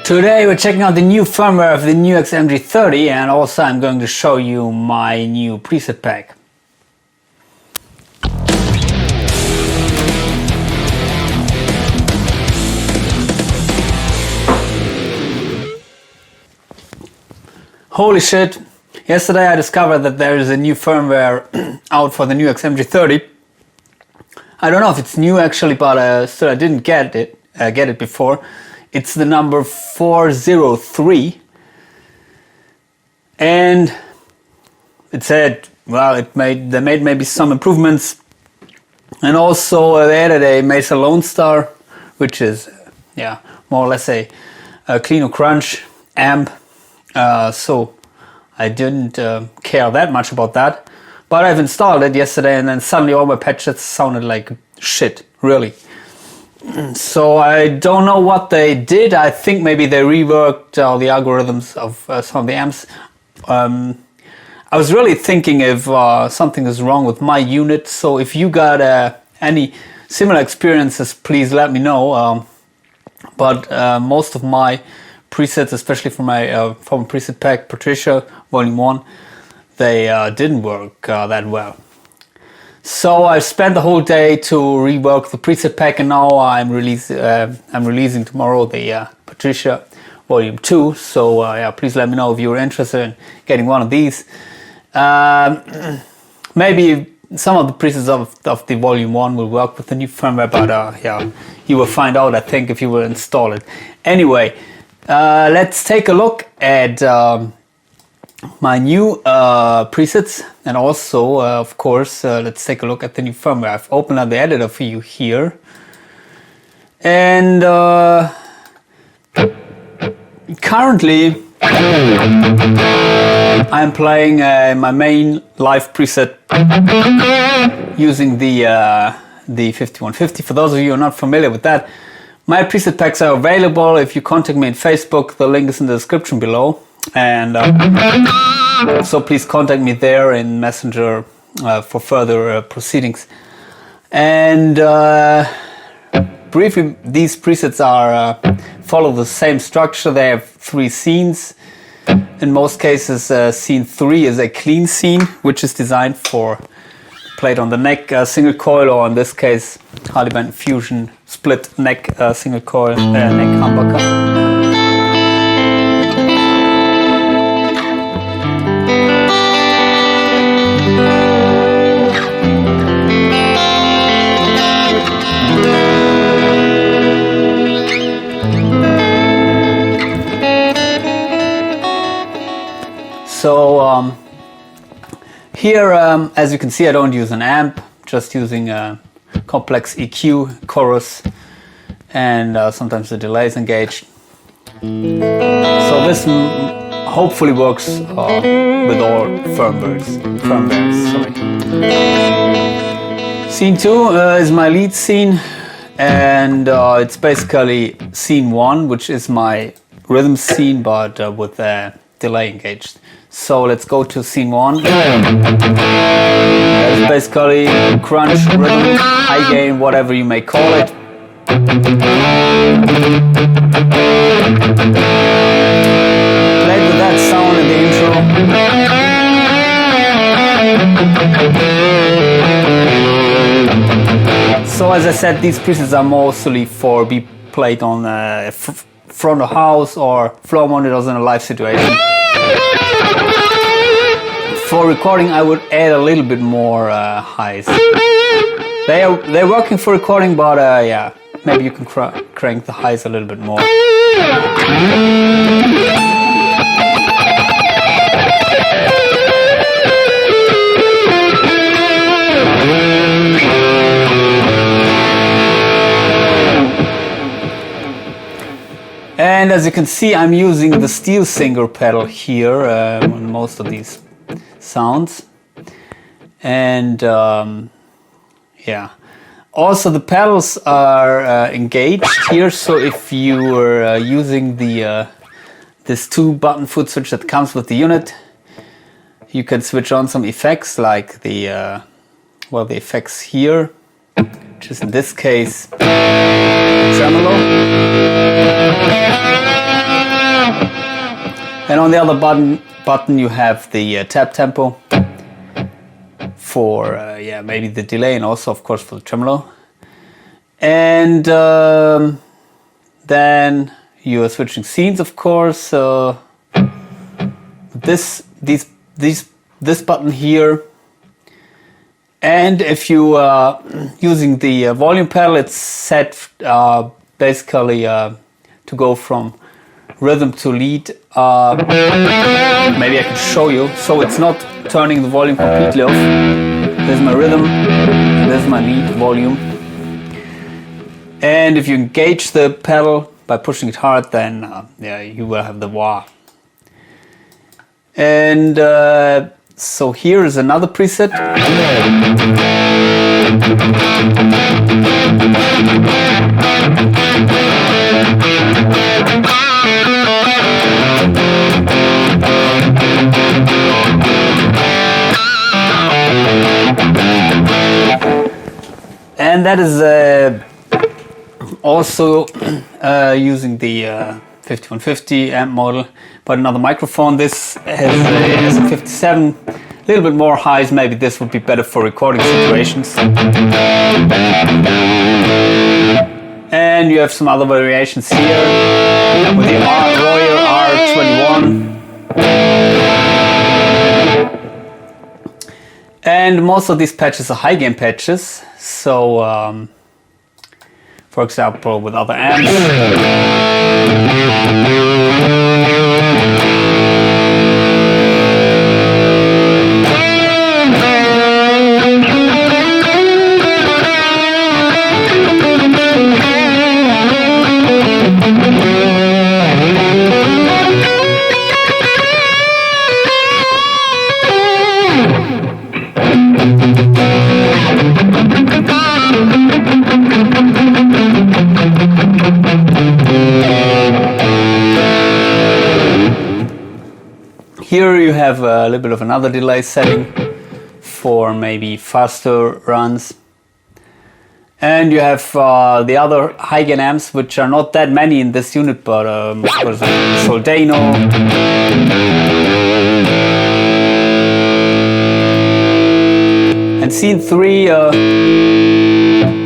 Today we're checking out the new firmware of the NUX MG-30, and also I'm going to show you my new preset pack. Holy shit! Yesterday I discovered that there is a new firmware out for the NUX MG-30. I don't know if it's new actually, but still I didn't get it before. It's the number 403, and it said, well, they made maybe some improvements, and also they added a Mesa Lone Star, which is more or less a clean crunch amp. So I didn't care that much about that, but I've installed it yesterday, and then suddenly all my patches sounded like shit, really. So I don't know what they did. I think maybe they reworked all the algorithms of some of the amps. I was really thinking if something is wrong with my unit, so if you got any similar experiences, please let me know. But most of my presets, especially for my from preset pack Patricia Volume 1, they didn't work that well. So I spent the whole day to rework the preset pack, and now I'm releasing tomorrow the Patricia Volume 2. So yeah, please let me know if you're interested in getting one of these. Maybe some of the presets of the Volume 1 will work with the new firmware, but yeah, you will find out, I think, if you will install it. Anyway, let's take a look at my new presets, and also of course let's take a look at the new firmware. I've opened up the editor for you here, and currently I'm playing my main live preset using the 5150. For those of you who are not familiar with that, my preset packs are available if you contact me on Facebook. The link is in the description below. And so please contact me there in Messenger for further proceedings. And briefly, these presets are follow the same structure. They have 3 scenes. In most cases, scene 3 is a clean scene, which is designed for played on the neck single coil, or in this case Harley Benton Fusion split neck single coil neck humbucker. So here, as you can see, I don't use an amp, just using a complex EQ, chorus, and sometimes the delay is engaged. So this hopefully works with all firmwares. Sorry. Scene 2 is my lead scene, and it's basically scene 1, which is my rhythm scene, but with a delay engaged. So let's go to scene 1. That's basically crunch, rhythm, high gain, whatever you may call it. Played with that sound in the intro. So as I said, these presets are mostly for be played on front of house or floor monitors in a live situation. For recording, I would add a little bit more highs. They're working for recording, but yeah, maybe you can crank the highs a little bit more. And as you can see, I'm using the steel singer pedal here on most of these sounds, and yeah, also the pedals are engaged here. So if you were using the this 2-button foot switch that comes with the unit, you can switch on some effects like the well, the effects here, which is in this case tremolo. And on the other button you have the tap tempo for yeah, maybe the delay, and also of course for the tremolo. And then you are switching scenes, of course. This button here. And if you are using the volume pedal, it's set basically to go from rhythm to lead. Maybe I can show you. So it's not turning the volume completely off. There's my rhythm, and there's my lead volume. And if you engage the pedal by pushing it hard, then yeah, you will have the wah. And so here is another preset. And that is also using the 5150 amp model, but another microphone. This has a 57, a little bit more highs. Maybe this would be better for recording situations. And you have some other variations here with the Royer R21. And most of these patches are high gain patches. So, for example, with other amps. Here you have a little bit of another delay setting for maybe faster runs. And you have the other high gain amps, which are not that many in this unit, but Soldano. And scene 3,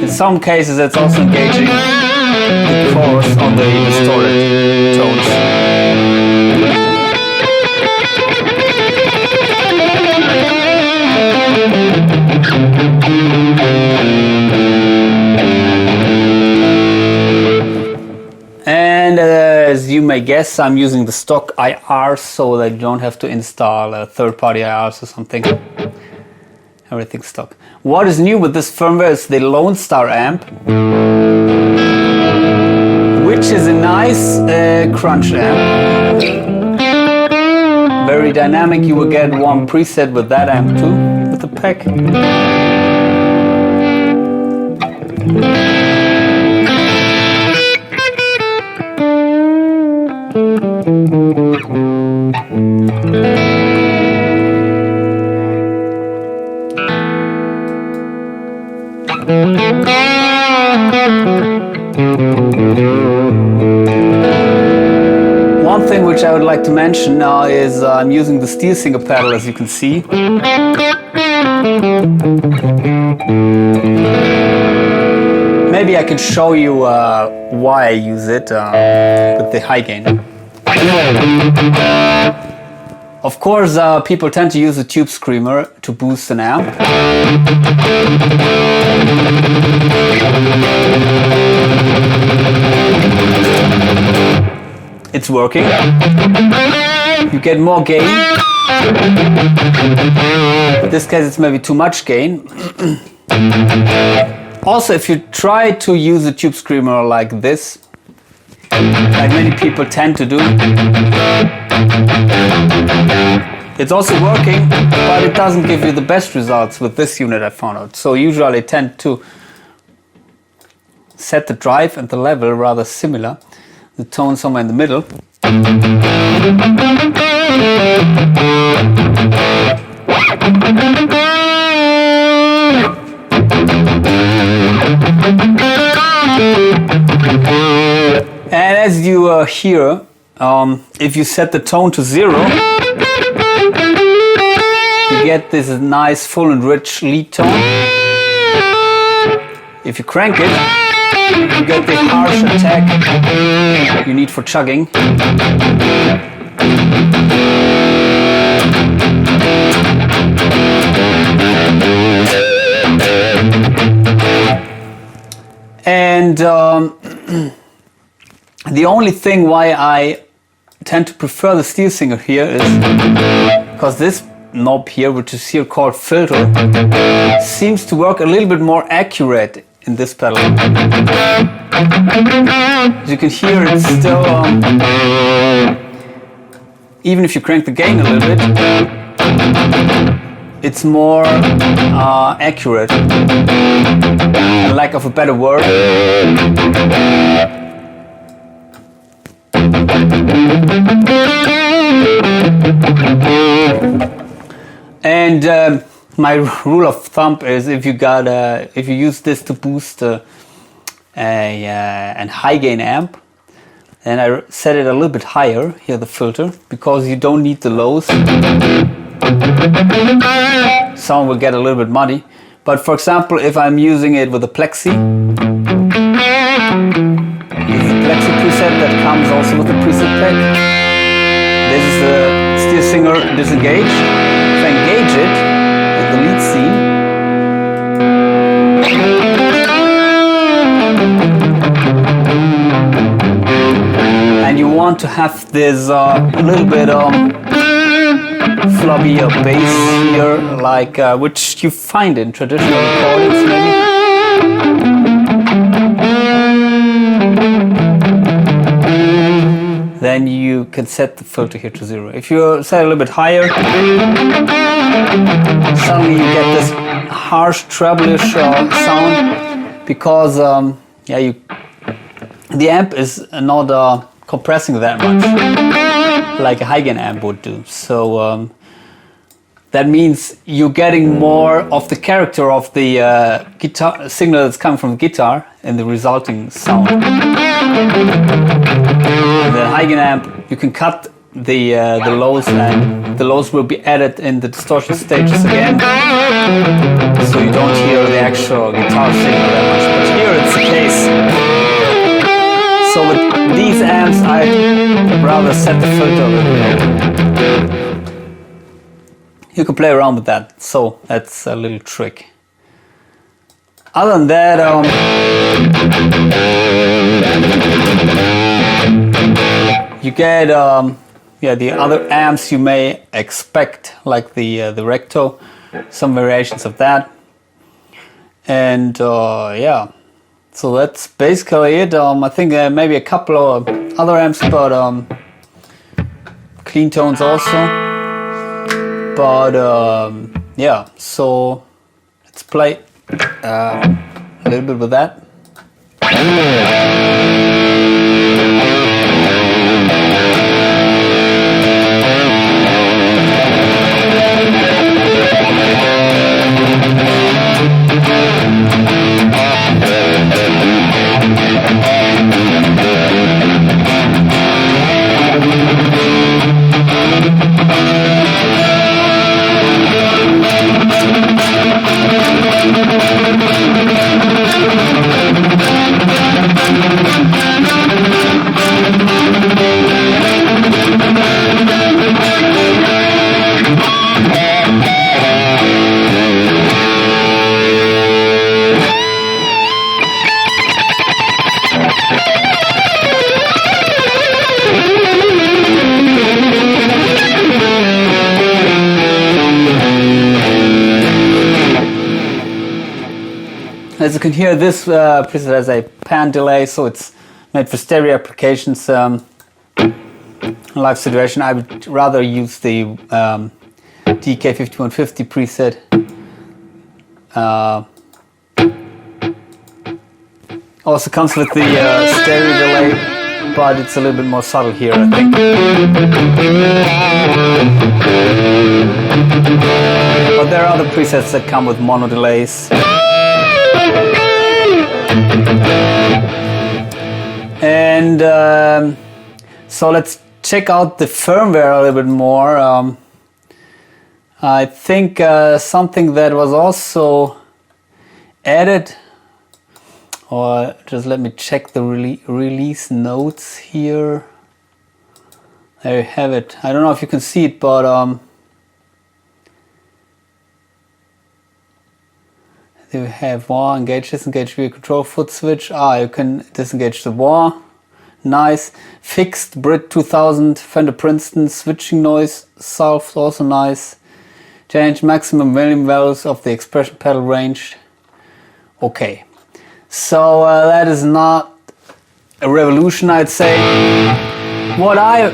in some cases it's also engaging the chorus on the distorted tones. And as you may guess, I'm using the stock IR so that you don't have to install third-party IRs or something. Everything's stock. What is new with this firmware is the Lone Star amp, which is a nice crunch amp. Very dynamic. You will get one preset with that amp too, with the pack. One thing which I would like to mention now is I'm using the steel singer pedal, as you can see. Maybe I can show you why I use it with the high gain. Of course, people tend to use a tube screamer to boost an amp. It's working. You get more gain. In this case, it's maybe too much gain. Also, if you try to use a tube screamer like this, like many people tend to do, it's also working, but it doesn't give you the best results with this unit, I found out. So usually I tend to set the drive and the level rather similar, the tone somewhere in the middle. And as you hear, if you set the tone to 0, you get this nice full and rich lead tone. If you crank it, you get the harsh attack you need for chugging. And the only thing why I tend to prefer the steel singer here is because this knob here, which is here called filter, seems to work a little bit more accurate in this pedal. As you can hear, it's still, even if you crank the gain a little bit, it's more accurate, for lack of a better word. And my rule of thumb is if you use this to boost an high gain amp, then I set it a little bit higher here, the filter, because you don't need the lows. Sound will get a little bit muddy. But for example, if I'm using it with a plexi, preset that comes also with the preset pack. This is the steel singer disengaged. If I engage it with the lead scene, and you want to have this a little bit floppy bass here, like which you find in traditional recordings maybe. Then you can set the filter here to 0. If you set it a little bit higher, suddenly you get this harsh treble-ish sound, because the amp is not compressing that much like a high gain amp would do. So that means you're getting more of the character of the guitar signal that's coming from the guitar in the resulting sound. The high gain amp, you can cut the lows, and the lows will be added in the distortion stages again, so you don't hear the actual guitar signal that much. But here it's the case. So with these amps, I'd rather set the filter a little bit. You can play around with that, so that's a little trick. Other than that, you get the other amps you may expect, like the Recto, some variations of that, and so that's basically it. I think maybe a couple of other amps, but clean tones also. But so let's play a little bit with that. As you can hear, this preset has a pan delay, so it's made for stereo applications. Live situation, I would rather use the DK5150 preset. Also comes with the stereo delay, but it's a little bit more subtle here, I think. But there are other presets that come with mono delays. And so let's check out the firmware a little bit more. I think something that was also added, or just let me check the release notes here. There you have it. I don't know if you can see it, but there we have wah, engage, disengage rear control foot switch. You can disengage the wah. Nice. Fixed Brit 2000 Fender Princeton switching noise solved, also nice. Change maximum volume values of the expression pedal range. Okay, so that is not a revolution, I'd say. What I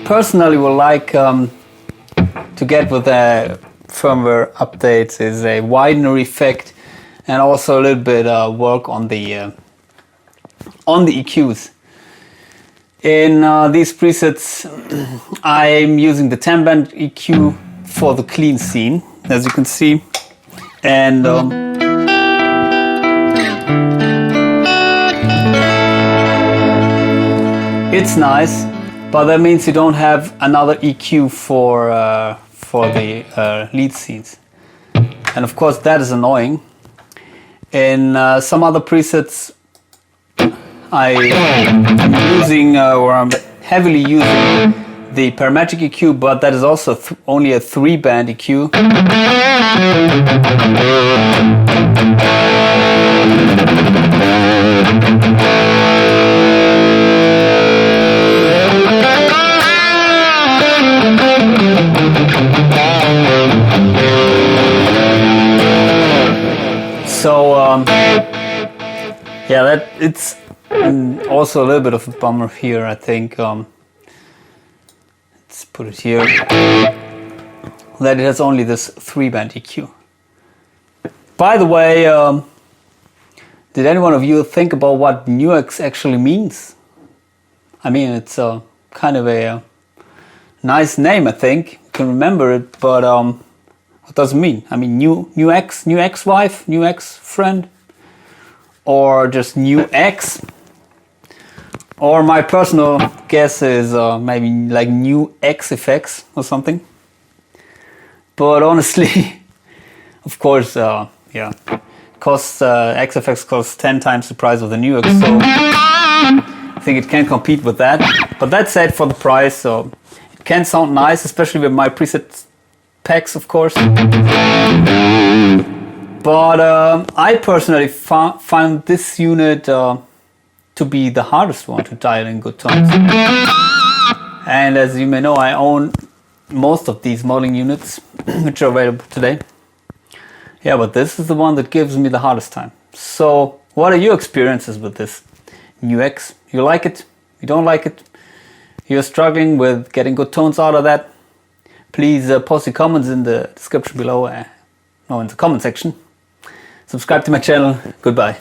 personally would like to get with the firmware updates is a widener effect, and also a little bit work on the EQs. In these presets, I'm using the 10-band EQ for the clean scene, as you can see, and it's nice, but that means you don't have another EQ for the lead scenes, and of course that is annoying. In some other presets, I'm using or I'm heavily using the Parametric EQ, but that is also only a 3-band EQ. So yeah, that it's also a little bit of a bummer here, I think. Let's put it here, that it has only this 3-band EQ. By the way, did any one of you think about what NUX actually means? I mean, it's kind of a nice name, I think. You can remember it, but what does it mean? I mean, new ex-wife, new ex-friend, or just new ex? Or my personal guess is maybe like new AxeFx or something. But honestly, of course, yeah, AxeFx costs 10 times the price of the NUX, so I think it can compete with that. But that said, for the price, so it can sound nice, especially with my preset packs, of course. But I personally found this unit to be the hardest one to dial in good tones. And as you may know, I own most of these modeling units which are available today. Yeah, but this is the one that gives me the hardest time. So what are your experiences with this NUX? You like it? You don't like it? You're struggling with getting good tones out of that? Please post your comments in the description below, no, in the comment section. Subscribe to my channel. Goodbye.